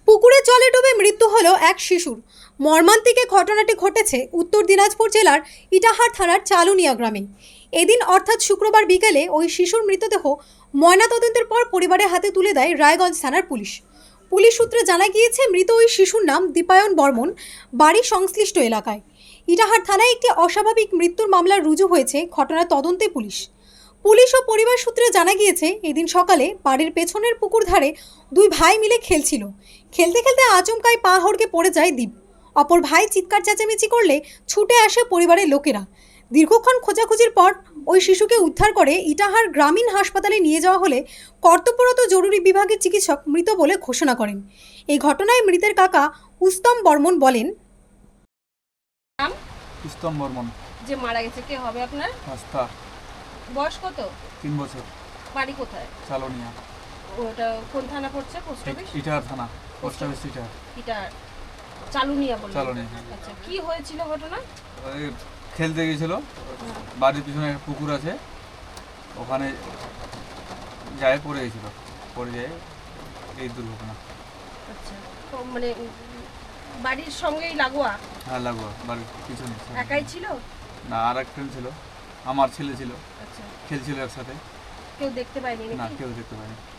পুকুরে জলে ডুবে মৃত্যু হলো এক শিশুর। মর্মান্তিক এই ঘটনাটি ঘটেছে উত্তর দিনাজপুর জেলার ইটাহার থানার চালুনিয়া গ্রামে। এদিন অর্থাৎ শুক্রবার বিকেলে ওই শিশুর মৃতদেহ ময়নাতদন্তের পর পরিবারের হাতে তুলে দেয় রায়গঞ্জ থানার পুলিশ। পুলিশ সূত্রে জানা গিয়েছে, মৃত ওই শিশুর নাম দীপায়ন বর্মন, বাড়ি সংশ্লিষ্ট এলাকায়। ইটাহার থানায় একটি অস্বাভাবিক মৃত্যুর মামলা রুজু হয়েছে। ঘটনার তদন্তে পুলিশ ও পরিবার সূত্রে জানা গিয়েছে, এদিন সকালে বাড়ির পেছনের পুকুর ধারে দুই ভাই মিলে খেলছিল। খেলতে খেলতে আচমকাই পা হড়কে পড়ে যায় দীপ। অপর ভাই চিৎকার চেঁচামেচি করলে ছুটে আসে পরিবারের লোকেরা। দীর্ঘক্ষণ খোঁজাখুঁজির পর ওই শিশুকে উদ্ধার করে ইটাহার গ্রামীণ হাসপাতালে নিয়ে যাওয়া হলে কর্তব্যরত জরুরি বিভাগের চিকিৎসক মৃত বলে ঘোষণা করেন। এই ঘটনায় মৃতের কাকা উস্তম বর্মন বলেন, নাম উস্তম বর্মন। যে মারা গেছে কে হবে আপনার? রাস্তা বয়স কত? 3 বছর। বাড়ি কোথায়? চালনিয়া। ওটা কোন থানা পড়ছে? Post office? ইটার থানা, পোস্ট অফিস ইটার। এটা চালুনিয়া বলে। চালনিয়া। আচ্ছা, কি হয়েছিল ঘটনা? ওই খেলতে গিয়েছিল, বাড়ির পিছনে একটা পুকুর আছে, ওখানে যায় পড়ে গেছিল, পড়ে যায় এই দুর্ঘটনা। আচ্ছা, তো মানে বাড়ির সঙ্গেই লাগোয়া? হ্যাঁ, লাগোয়া, বাড়ির পিছনে। একাই ছিল না, আর এক ফ্রেন্ড ছিল, আমার ছেলে ছিল, আচ্ছা, খেলছিল একসাথে। কেউ দেখতে পায়নি না, নাকি? কেউ দেখতে পায়নি।